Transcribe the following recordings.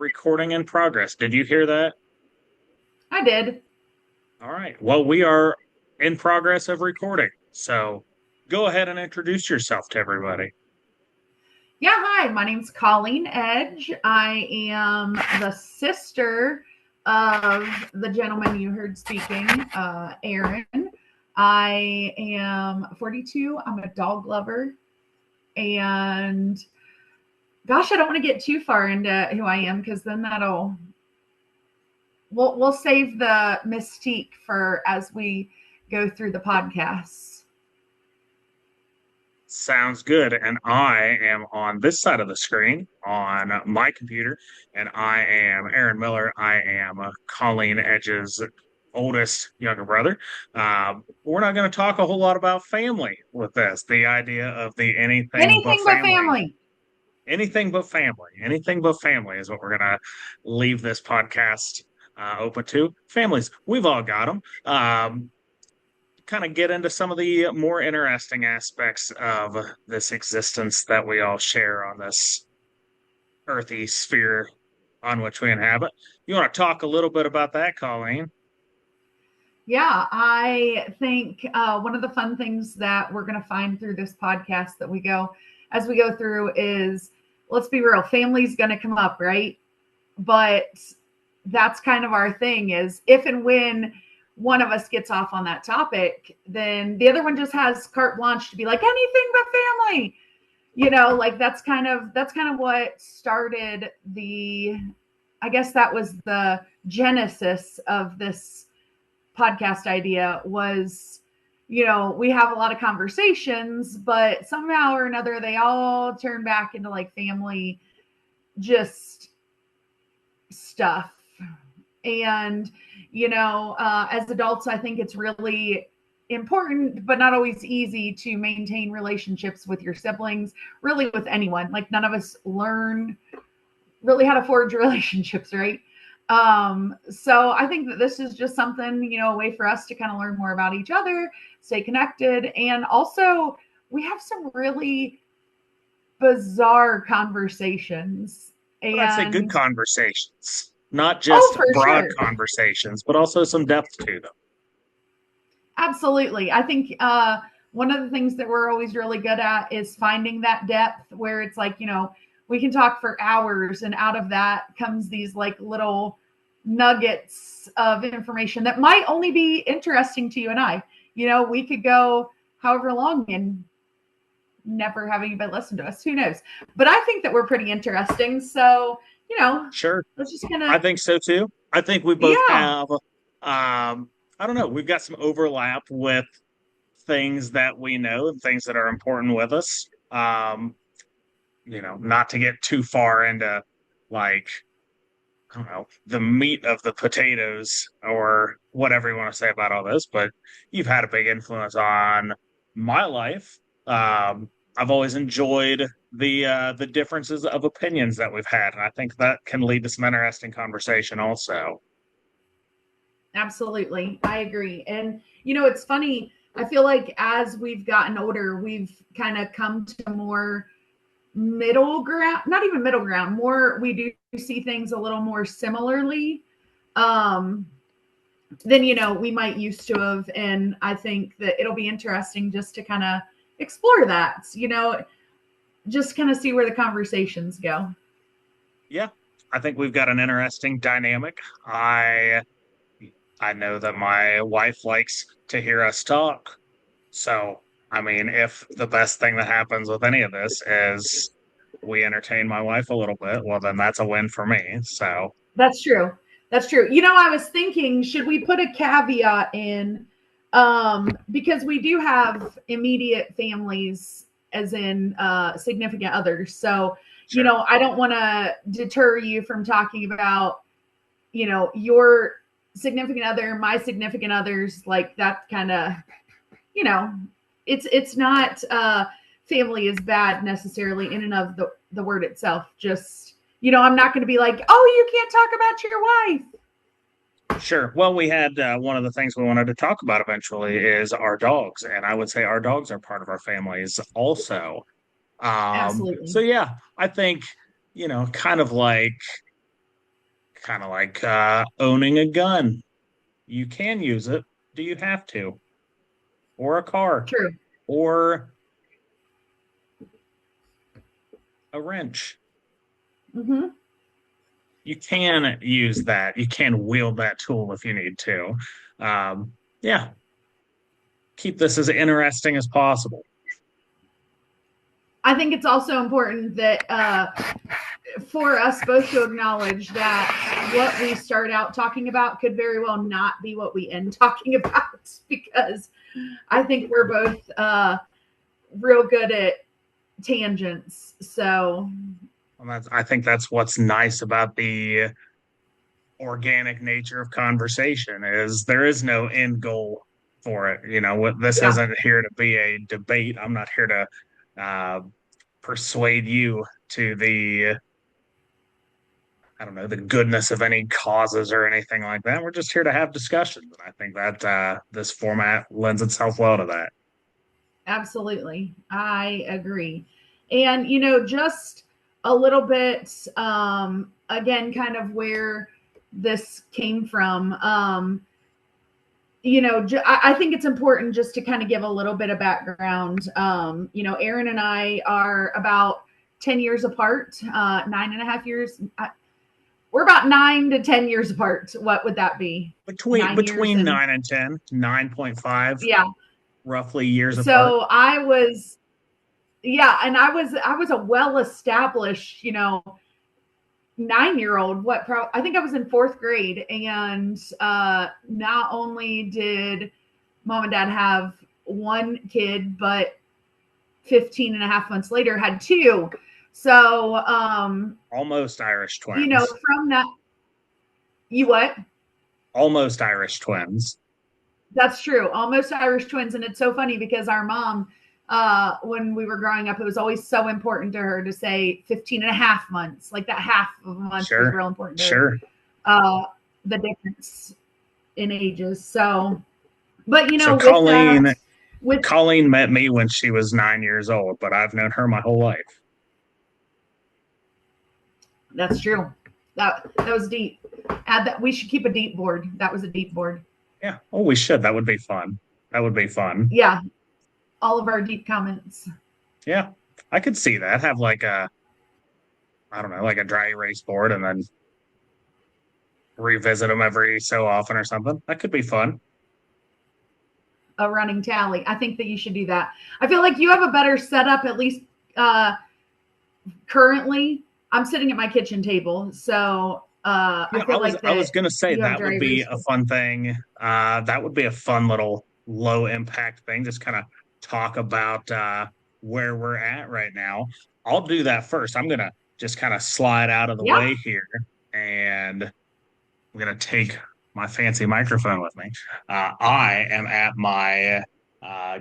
recording in progress. Did you hear that? I did. All right. Well, we are in progress of recording. So go ahead and introduce yourself to everybody. Yeah, hi. My name's Colleen Edge. I am the sister of the gentleman you heard speaking, Aaron. I am 42. I'm a dog lover. And gosh, I don't want to get too far into who I am because then we'll save the mystique for as we go through the podcasts. Sounds good. And I am on this side of the screen on my computer, and I am Aaron Miller. I am Colleen Edge's oldest younger brother. We're not going to talk a whole lot about family with this. The idea of the anything but Anything but family. family. Anything but family. Anything but family is what we're going to leave this podcast open to. Families, we've all got them. Kind of get into some of the more interesting aspects of this existence that we all share on this earthy sphere on which we inhabit. You want to talk a little bit about that, Colleen? Yeah, I think one of the fun things that we're going to find through this podcast that as we go through is, let's be real, family's going to come up, right? But that's kind of our thing is if and when one of us gets off on that topic, then the other one just has carte blanche to be like anything but family. Like that's kind of what started I guess that was the genesis of this podcast idea was, we have a lot of conversations, but somehow or another, they all turn back into like family, just stuff. And, as adults, I think it's really important, but not always easy to maintain relationships with your siblings, really with anyone. Like none of us learn really how to forge relationships, right? So I think that this is just something, a way for us to kind of learn more about each other, stay connected. And also, we have some really bizarre conversations. But I'd say good And conversations, not oh, just for broad sure. conversations, but also some depth to them. Absolutely. I think one of the things that we're always really good at is finding that depth where it's like, we can talk for hours, and out of that comes these like little nuggets of information that might only be interesting to you and I. We could go however long and never have anybody listen to us. Who knows? But I think that we're pretty interesting. So, Sure. let's just I kind of, think so too. I think we both yeah, have, I don't know, we've got some overlap with things that we know and things that are important with us. Not to get too far into like, I don't know, the meat of the potatoes or whatever you want to say about all this, but you've had a big influence on my life. I've always enjoyed the differences of opinions that we've had, and I think that can lead to some interesting conversation also. absolutely. I agree. And, it's funny. I feel like as we've gotten older, we've kind of come to more middle ground, not even middle ground, more we do see things a little more similarly um than we might used to have. And I think that it'll be interesting just to kind of explore that, just kind of see where the conversations go. Yeah, I think we've got an interesting dynamic. I know that my wife likes to hear us talk. So, I mean, if the best thing that happens with any of this is we entertain my wife a little bit, well, then that's a win for me. So, That's true. That's true. I was thinking, should we put a caveat in? Because we do have immediate families, as in significant others. So, sure. I don't want to deter you from talking about, your significant other, my significant others, like that kind of, you know, it's not family is bad necessarily in and of the word itself. Just, I'm not going to be like, oh, you can't talk about your wife. Sure. Well, we had one of the things we wanted to talk about eventually is our dogs. And I would say our dogs are part of our families also. So Absolutely. yeah, I think, kind of like Kind of like owning a gun. You can use it. Do you have to? Or a car, True. or a wrench. Hmm. You can use that. You can wield that tool if you need to. Yeah, keep this as interesting as possible. I think it's also important that for us both to acknowledge that what we start out talking about could very well not be what we end talking about, because I think we're both real good at tangents. So, I think that's what's nice about the organic nature of conversation is there is no end goal for it. What this yeah, isn't here to be a debate. I'm not here to uh, persuade you to the I don't know, the goodness of any causes or anything like that. We're just here to have discussions. And I think that this format lends itself well to that. absolutely. I agree. And, just a little bit, again, kind of where this came from. I think it's important just to kind of give a little bit of background. Aaron and I are about 10 years apart, 9.5 years. We're about 9 to 10 years apart. What would that be? Between 9 years between and 9 and 10, 9.5 yeah. roughly years apart. So I was, yeah, and I was a well-established, 9-year-old. I think I was in fourth grade, and not only did mom and dad have one kid, but 15 and a half months later had two. So Almost Irish twins. from that, you what? Almost Irish twins. That's true. Almost Irish twins. And it's so funny because our mom, when we were growing up, it was always so important to her to say 15 and a half months. Like that half of a month was real important to Sure. her. The difference in ages. So, but So with that, Colleen met me when she was 9 years old, but I've known her my whole life. that's true. That was deep. Add that. We should keep a deep board. That was a deep board. Yeah. Oh, we should. That would be fun. That would be fun. Yeah. All of our deep comments. Yeah. I could see that. Have like I don't know, like a dry erase board and then revisit them every so often or something. That could be fun. A running tally. I think that you should do that. I feel like you have a better setup, at least currently. I'm sitting at my kitchen table, so I was gonna say that would be a fun thing. That would be a fun little low impact thing. Just kind of talk about where we're at right now. I'll do that first. I'm gonna just kind of slide out of the way here, and I'm gonna take my fancy microphone with me. I am at my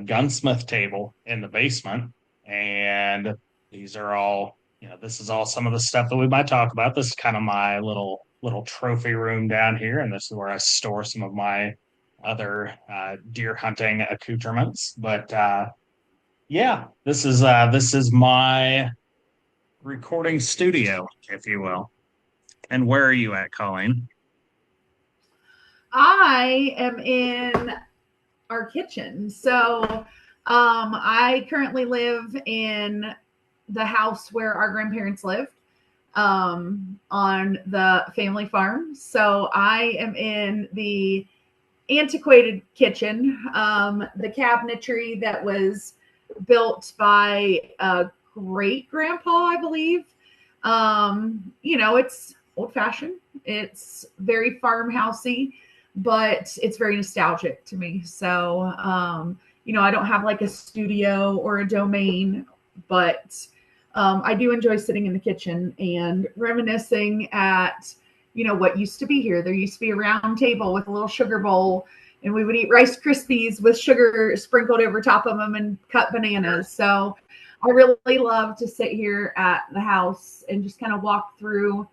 gunsmith table in the basement, and these are all this is all some of the stuff that we might talk about. This is kind of my little trophy room down here, and this is where I store some of my other deer hunting accoutrements. But yeah, this is my recording studio, if you will. And where are you at, Colleen? I am in our kitchen. So I currently live in the house where our grandparents lived, on the family farm. So I am in the antiquated kitchen, the cabinetry that was built by a great grandpa, I believe. It's old fashioned. It's very farmhousey, but it's very nostalgic to me. So, I don't have like a studio or a domain, but I do enjoy sitting in the kitchen and reminiscing at, what used to be here. There used to be a round table with a little sugar bowl, and we would eat Rice Krispies with sugar sprinkled over top of them and cut bananas. So I really love to sit here at the house and just kind of walk through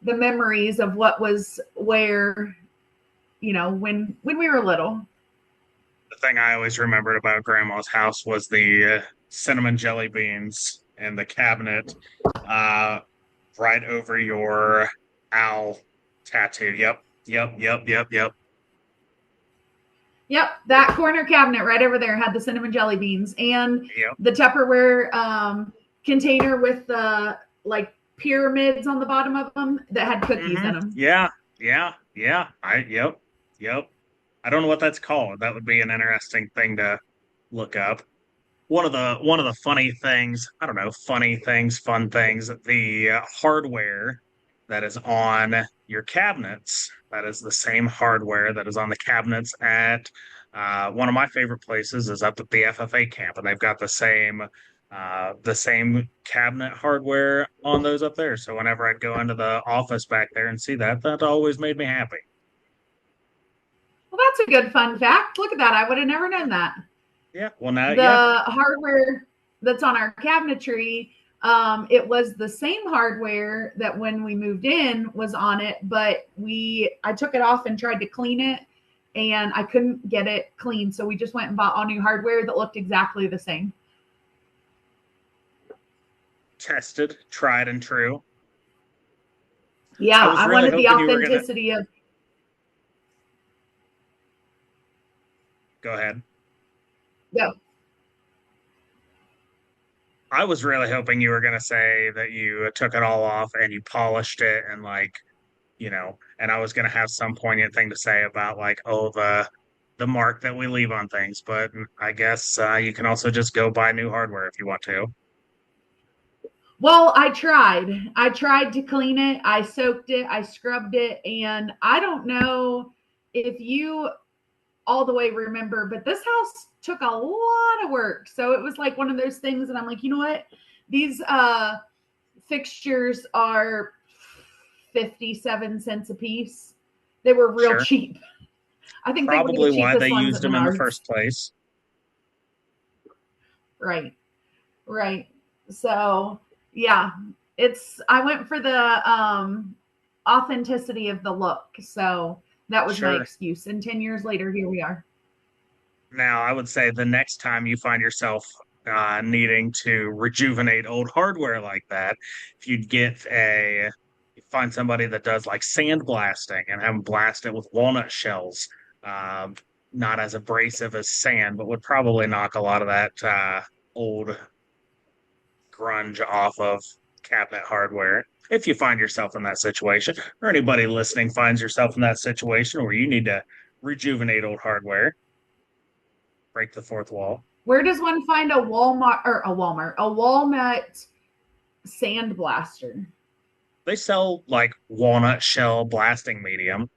the memories of what was where, when we were little. The thing I always remembered about Grandma's house was the cinnamon jelly beans in the cabinet right over your owl Tattoo. Yep. Yep. Yep. Yep. Yep. Yep, that corner cabinet right over there had the cinnamon jelly beans and Yep. the Tupperware container with the like pyramids on the bottom of them that had cookies in them. Yeah. Yeah. Yeah. Yep. Yep. I don't know what that's called. That would be an interesting thing to look up. One of the funny things, I don't know, funny things, fun things, the hardware that is on your cabinets, that is the same hardware that is on the cabinets at one of my favorite places is up at the FFA camp, and they've got the same cabinet hardware on those up there. So whenever I'd go into the office back there and see that, that always made me happy. Well, that's a good fun fact. Look at that. I would have never known that. Yeah. Well, now, yeah. The hardware that's on our cabinetry, it was the same hardware that when we moved in was on it, but I took it off and tried to clean it and I couldn't get it clean. So we just went and bought all new hardware that looked exactly the same. Tested, tried and true. Yeah, I Really wanted the hoping you were gonna authenticity of. go ahead. Yeah. I was really hoping you were gonna say that you took it all off and you polished it and and I was gonna have some poignant thing to say about like, oh, the mark that we leave on things. But I guess you can also just go buy new hardware if you want to. Well, I tried. I tried to clean it. I soaked it. I scrubbed it. And I don't know if you all the way remember, but this house took a lot of work. So it was like one of those things. And I'm like, you know what? These fixtures are 57 cents a piece. They were real Sure. cheap. I think they were the Probably why they cheapest ones used at them in the Menards. first place. Right. Right. So yeah, I went for the authenticity of the look. So that was my Sure. excuse. And 10 years later, here we are. Now, I would say the next time you find yourself needing to rejuvenate old hardware like that, if you find somebody that does like sandblasting and have them blast it with walnut shells, um, not as abrasive as sand, but would probably knock a lot of that old grunge off of cabinet hardware. If you find yourself in that situation, or anybody listening finds yourself in that situation where you need to rejuvenate old hardware, break the fourth wall. Where does one find a walnut sand blaster? They sell like walnut shell blasting medium.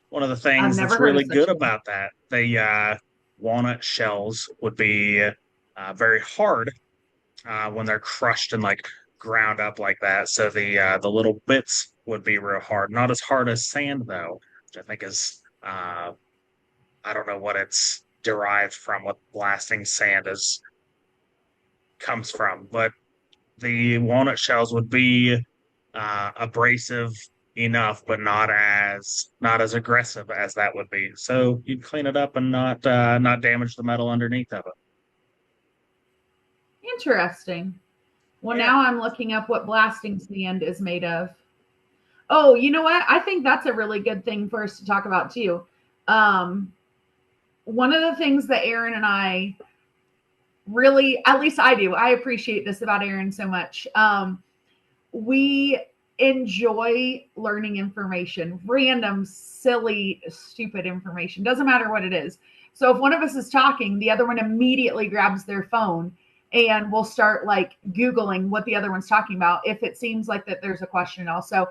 One of the I've things never that's heard of really such good thing. about that, the walnut shells would be very hard when they're crushed and like ground up like that. So the little bits would be real hard. Not as hard as sand though, which I think is I don't know what it's derived from, what blasting sand is comes from, but the walnut shells would be abrasive enough, but not as aggressive as that would be. So you'd clean it up and not damage the metal underneath of it. Interesting. Well, Yeah. now I'm looking up what blasting sand is made of. Oh, you know what? I think that's a really good thing for us to talk about too. Um, One of the things that Aaron and I really, at least I do, I appreciate this about Aaron so much. We enjoy learning information, random, silly, stupid information. Doesn't matter what it is. So if one of us is talking, the other one immediately grabs their phone and we'll start like Googling what the other one's talking about if it seems like that there's a question. Also,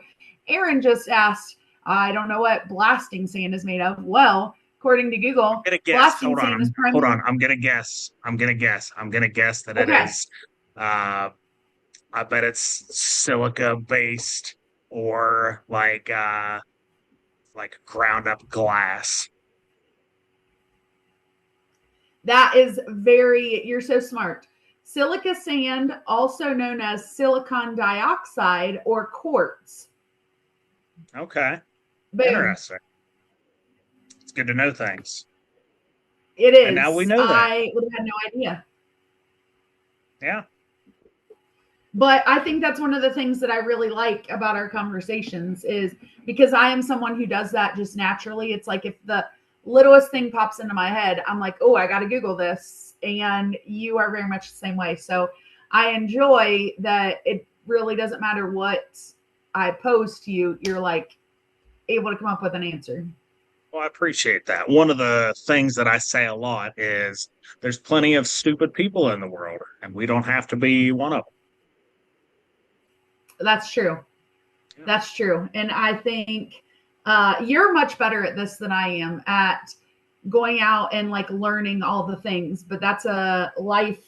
Aaron just asked, I don't know what blasting sand is made of. Well, according to Google, Get a guess. blasting sand is Hold on. primarily I'm gonna guess that it okay. is uh I bet it's silica based or like ground up glass. That is you're so smart. Silica sand, also known as silicon dioxide or quartz. Okay. Boom. Interesting. It's good to know things. It And now we is. know that. I would have had no idea. Yeah. But I think that's one of the things that I really like about our conversations is because I am someone who does that just naturally. It's like if the littlest thing pops into my head, I'm like, oh, I got to Google this. And you are very much the same way. So I enjoy that it really doesn't matter what I pose to you, you're like able to come up with an answer. Well, I appreciate that. One of the things that I say a lot is there's plenty of stupid people in the world, and we don't have to be one of That's true. them. That's true. And I think you're much better at this than I am at going out and like learning all the things. But that's a life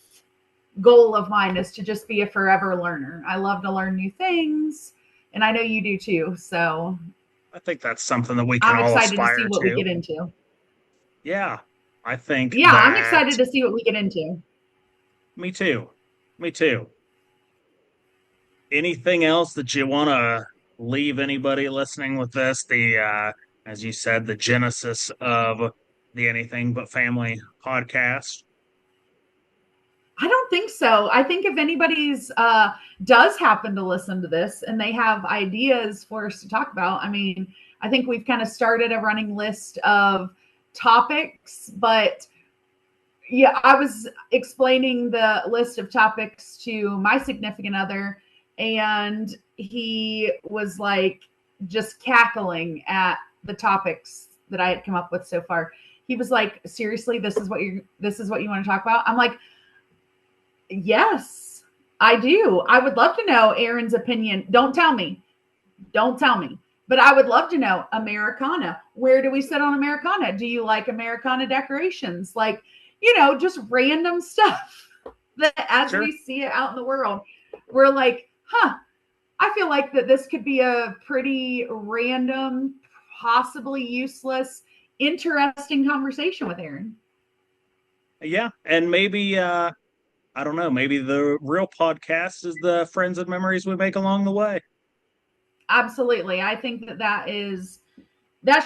goal of mine is to just be a forever learner. I love to learn new things. And I know you do too. So I think that's something that we can I'm all excited to aspire see what we to. get into. Yeah, I think Yeah, I'm that. excited to see what we get into. Me too. Me too. Anything else that you want to leave anybody listening with this? As you said, the genesis of the Anything But Family podcast. I don't think so. I think if anybody's does happen to listen to this and they have ideas for us to talk about, I mean, I think we've kind of started a running list of topics, but yeah, I was explaining the list of topics to my significant other, and he was like just cackling at the topics that I had come up with so far. He was like, "Seriously, this is what you want to talk about?" I'm like, "Yes, I do. I would love to know Aaron's opinion. Don't tell me. Don't tell me. But I would love to know Americana. Where do we sit on Americana? Do you like Americana decorations? Like, just random stuff that as Sure. we see it out in the world, we're like, huh, I feel like that this could be a pretty random, possibly useless, interesting conversation with Aaron. Yeah, and maybe I don't know, maybe the real podcast is the friends and memories we make along the way. Absolutely. I think that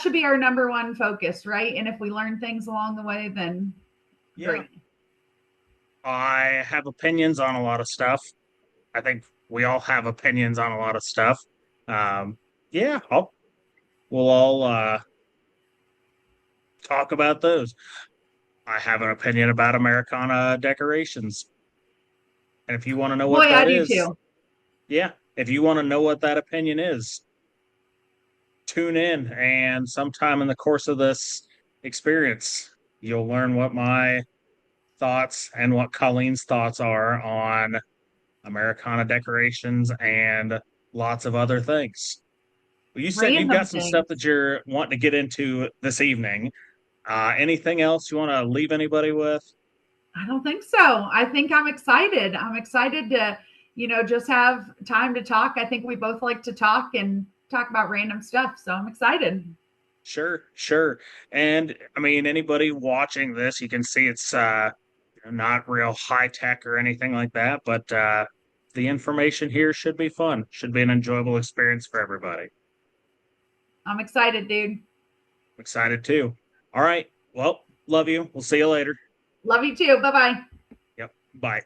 should be our number one focus, right? And if we learn things along the way, then Yeah. great. I have opinions on a lot of stuff. I think we all have opinions on a lot of stuff. Um, yeah, we'll all talk about those. I have an opinion about Americana decorations. And if you want to know what Boy, I that do is, too. yeah, if you want to know what that opinion is, tune in. And sometime in the course of this experience, you'll learn what my thoughts and what Colleen's thoughts are on Americana decorations and lots of other things. Well, you said you've got Random some stuff that things. you're wanting to get into this evening. Anything else you want to leave anybody with? I don't think so. I think I'm excited. I'm excited to, just have time to talk. I think we both like to talk and talk about random stuff. So I'm excited. Sure, sure. And I mean, anybody watching this, you can see it's not real high tech or anything like that, but the information here should be fun, should be an enjoyable experience for everybody. I'm excited, dude. Excited too. All right. Well, love you. We'll see you later. Love you too. Bye bye. Yep. Bye.